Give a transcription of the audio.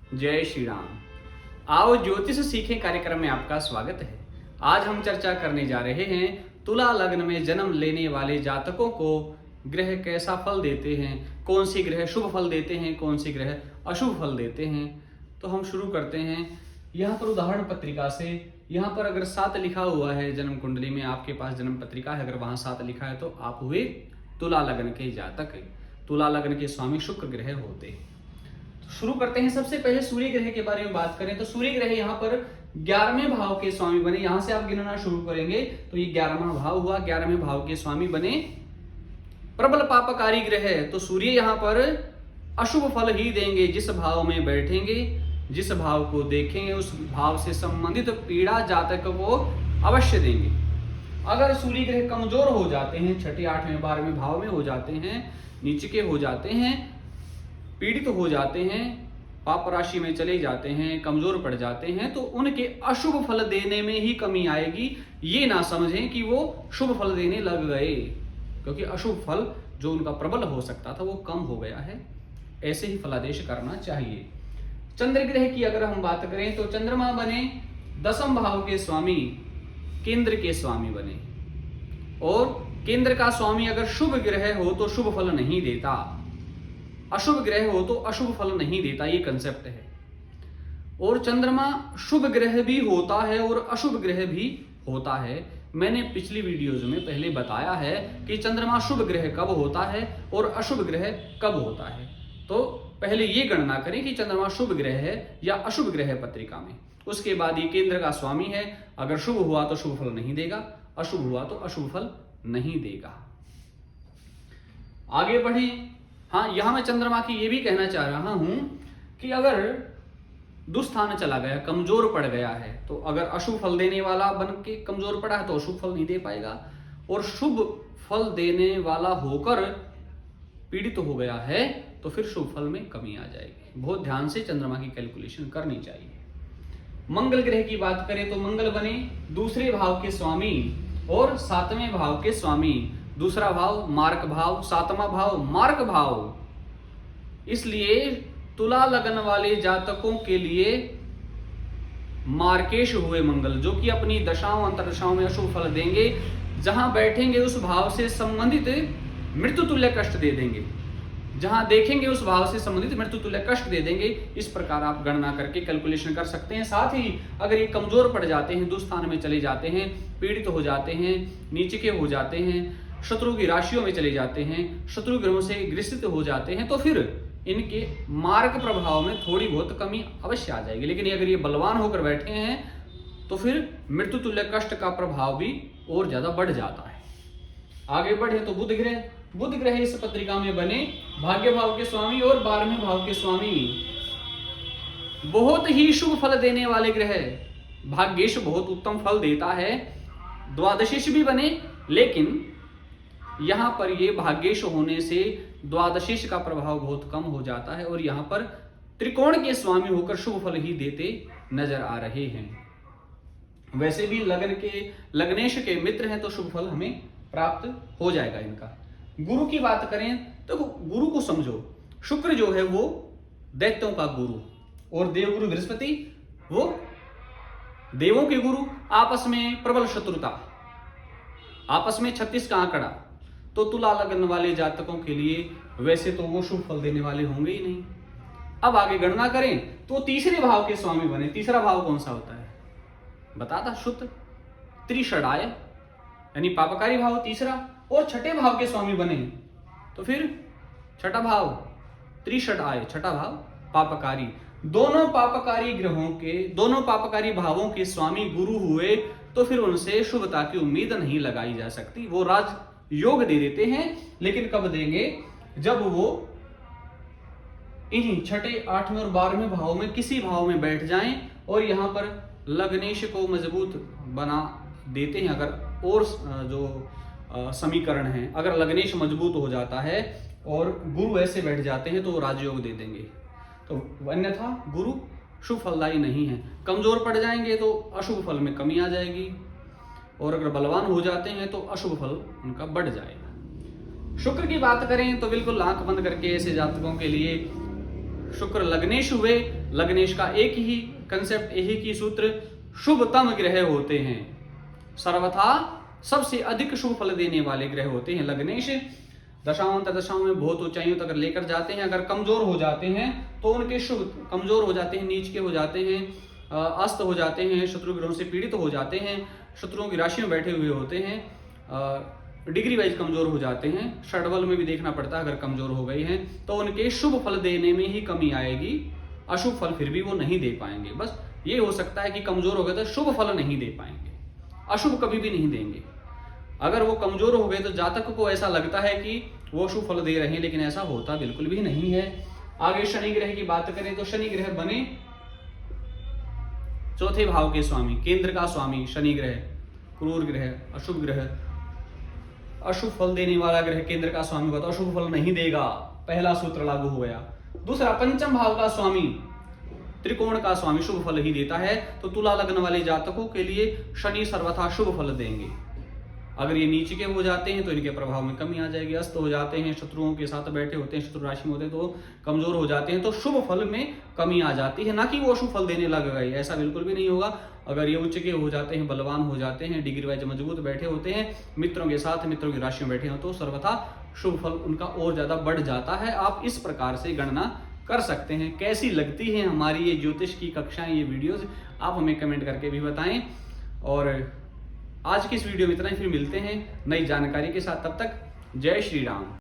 जय श्री राम। आओ ज्योतिष सीखें कार्यक्रम में आपका स्वागत है। आज हम चर्चा करने जा रहे हैं तुला लग्न में जन्म लेने वाले जातकों को ग्रह कैसा फल देते हैं, कौन सी ग्रह शुभ फल देते हैं, कौन सी ग्रह अशुभ फल देते हैं। तो हम शुरू करते हैं यहाँ पर उदाहरण पत्रिका से। यहाँ पर अगर 7 लिखा हुआ है जन्म कुंडली में, आपके पास जन्म पत्रिका है, अगर वहां 7 लिखा है तो आप हुए तुला लग्न के जातक। तुला लग्न के स्वामी शुक्र ग्रह होते हैं। शुरू करते हैं। सबसे पहले सूर्य ग्रह के बारे में बात करें तो सूर्य ग्रह यहाँ पर 11वें भाव के स्वामी बने। यहां से आप गिनना शुरू करेंगे तो ये 11वां भाव हुआ, 11वें भाव के स्वामी बने। प्रबल पापकारी ग्रह है तो सूर्य यहाँ पर अशुभ फल ही देंगे। जिस भाव में बैठेंगे, जिस भाव को देखेंगे, उस भाव से संबंधित पीड़ा जातक को अवश्य देंगे। अगर सूर्य ग्रह कमजोर हो जाते हैं, 6, 8वें 12वें भाव में हो जाते हैं, नीचे के हो जाते हैं, पीड़ित हो जाते हैं, पाप राशि में चले जाते हैं, कमजोर पड़ जाते हैं, तो उनके अशुभ फल देने में ही कमी आएगी। ये ना समझें कि वो शुभ फल देने लग गए, क्योंकि अशुभ फल जो उनका प्रबल हो सकता था वो कम हो गया है। ऐसे ही फलादेश करना चाहिए। चंद्र ग्रह की अगर हम बात करें तो चंद्रमा बने 10वें भाव के स्वामी, केंद्र के स्वामी बने। और केंद्र का स्वामी अगर शुभ ग्रह हो तो शुभ फल नहीं देता, अशुभ ग्रह हो तो अशुभ फल नहीं देता, ये कंसेप्ट है। और चंद्रमा शुभ ग्रह भी होता है और अशुभ ग्रह भी होता है। मैंने पिछली वीडियोज में पहले बताया है कि चंद्रमा शुभ ग्रह कब होता है और अशुभ ग्रह कब होता है। तो पहले ये गणना करें कि चंद्रमा शुभ ग्रह है या अशुभ ग्रह है पत्रिका में। उसके बाद ये केंद्र का स्वामी है, अगर शुभ हुआ तो शुभ फल नहीं देगा, अशुभ हुआ तो अशुभ फल नहीं देगा। आगे बढ़े। हाँ, यहां मैं चंद्रमा की ये भी कहना चाह रहा हूं कि अगर दुस्थान चला गया, कमजोर पड़ गया है, तो अगर अशुभ फल देने वाला बन के कमजोर पड़ा है तो अशुभ फल नहीं दे पाएगा। और शुभ फल देने वाला होकर पीड़ित हो गया है तो फिर शुभ फल में कमी आ जाएगी। बहुत ध्यान से चंद्रमा की कैलकुलेशन करनी चाहिए। मंगल ग्रह की बात करें तो मंगल बने 2 भाव के स्वामी और 7वें भाव के स्वामी। 2 भाव मार्क भाव, 7वां भाव मार्क भाव। इसलिए तुला लगन वाले जातकों के लिए मार्केश हुए मंगल, जो कि अपनी दशाओं अंतरदशाओं में अशुभ फल देंगे। जहां बैठेंगे उस भाव से संबंधित मृत्यु तुल्य कष्ट दे देंगे, जहां देखेंगे उस भाव से संबंधित मृत्यु तुल्य कष्ट दे देंगे। इस प्रकार आप गणना करके कैलकुलेशन कर सकते हैं। साथ ही अगर ये कमजोर पड़ जाते हैं, दुस्थान में चले जाते हैं, पीड़ित हो जाते हैं, नीचे के हो जाते हैं, शत्रु की राशियों में चले जाते हैं, शत्रु ग्रहों से ग्रसित हो जाते हैं, तो फिर इनके मार्ग प्रभाव में थोड़ी बहुत कमी अवश्य आ जाएगी। लेकिन अगर ये बलवान होकर बैठे हैं तो फिर मृत्यु तुल्य कष्ट का प्रभाव भी और ज्यादा बढ़ जाता है। आगे बढ़े तो बुध ग्रह। बुध ग्रह इस पत्रिका में बने भाग्य भाव के स्वामी और 12वें भाव के स्वामी। बहुत ही शुभ फल देने वाले ग्रह। भाग्येश बहुत उत्तम फल देता है। द्वादशीश भी बने, लेकिन यहां पर ये भाग्येश होने से द्वादशीश का प्रभाव बहुत कम हो जाता है और यहां पर त्रिकोण के स्वामी होकर शुभ फल ही देते नजर आ रहे हैं। वैसे भी लग्नेश के मित्र हैं तो शुभ फल हमें प्राप्त हो जाएगा इनका। गुरु की बात करें तो गुरु को समझो। शुक्र जो है वो दैत्यों का गुरु और देवगुरु बृहस्पति वो देवों के गुरु। आपस में प्रबल शत्रुता, आपस में 36 का आंकड़ा। तो तुला लगन वाले जातकों के लिए वैसे तो वो शुभ फल देने वाले होंगे ही नहीं। अब आगे गणना करें तो 3 भाव के स्वामी बने। 3रा भाव कौन सा होता है बता था? शुद्ध त्रिषडाय यानी पापकारी भाव 3रा। और 6ठे भाव के स्वामी बने तो फिर 6ठा भाव त्रिषडाय, 6ठा भाव पापकारी। दोनों पापकारी ग्रहों के, दोनों पापकारी भावों के स्वामी गुरु हुए तो फिर उनसे शुभता की उम्मीद नहीं लगाई जा सकती। वो राज योग दे देते हैं, लेकिन कब देंगे? जब वो इन्हीं 6ठे, 8वें और 12वें भाव में किसी भाव में बैठ जाएं और यहां पर लग्नेश को मजबूत बना देते हैं। अगर और जो समीकरण है, अगर लग्नेश मजबूत हो जाता है और गुरु ऐसे बैठ जाते हैं तो वो राजयोग दे देंगे। तो अन्यथा गुरु शुभ फलदायी नहीं है। कमजोर पड़ जाएंगे तो अशुभ फल में कमी आ जाएगी और अगर बलवान हो जाते हैं तो अशुभ फल उनका बढ़ जाएगा। शुक्र की बात करें तो बिल्कुल आंख बंद करके ऐसे जातकों के लिए शुक्र लग्नेश हुए, लग्नेश का एक ही कंसेप्ट, एक ही सूत्र, शुभतम ग्रह होते हैं, सर्वथा सबसे अधिक शुभ फल देने वाले ग्रह होते हैं लग्नेश। दशाओं दशाओं में बहुत ऊंचाइयों तक लेकर जाते हैं। अगर कमजोर हो जाते हैं तो उनके शुभ कमजोर हो जाते हैं, नीच के हो जाते हैं, अस्त हो जाते हैं, शत्रु ग्रहों से पीड़ित हो जाते हैं, शत्रुओं की राशि में बैठे हुए होते हैं, डिग्री वाइज कमजोर हो जाते हैं, षडबल में भी देखना पड़ता है। अगर कमजोर हो गए हैं तो उनके शुभ फल देने में ही कमी आएगी, अशुभ फल फिर भी वो नहीं दे पाएंगे। बस ये हो सकता है कि कमजोर हो गए तो शुभ फल नहीं दे पाएंगे, अशुभ कभी भी नहीं देंगे। अगर वो कमजोर हो गए तो जातक को ऐसा लगता है कि वो शुभ फल दे रहे हैं, लेकिन ऐसा होता बिल्कुल भी नहीं है। आगे शनि ग्रह की बात करें तो शनि ग्रह बने चौथे भाव के स्वामी, केंद्र का स्वामी शनि ग्रह, क्रूर ग्रह, अशुभ ग्रह, अशुभ फल देने वाला ग्रह केंद्र का स्वामी होगा तो अशुभ फल नहीं देगा, पहला सूत्र लागू हो गया। दूसरा, पंचम भाव का स्वामी, त्रिकोण का स्वामी शुभ फल ही देता है, तो तुला लग्न वाले जातकों के लिए शनि सर्वथा शुभ फल देंगे। अगर ये नीचे के हो जाते हैं तो इनके प्रभाव में कमी आ जाएगी, अस्त हो जाते हैं, शत्रुओं के साथ बैठे होते हैं, शत्रु राशि में होते हैं तो कमजोर हो जाते हैं, तो शुभ फल में कमी आ जाती है, ना कि वो अशुभ फल देने लग गए, ऐसा बिल्कुल भी नहीं होगा। अगर ये उच्च के हो जाते हैं, बलवान हो जाते हैं, डिग्री वाइज मजबूत बैठे होते हैं, मित्रों के साथ मित्रों की राशि में बैठे हो तो सर्वथा शुभ फल उनका और ज्यादा बढ़ जाता है। आप इस प्रकार से गणना कर सकते हैं। कैसी लगती है हमारी ये ज्योतिष की कक्षाएं, ये वीडियोस, आप हमें कमेंट करके भी बताएं। और आज की इस वीडियो में इतना ही, फिर मिलते हैं नई जानकारी के साथ, तब तक जय श्री राम।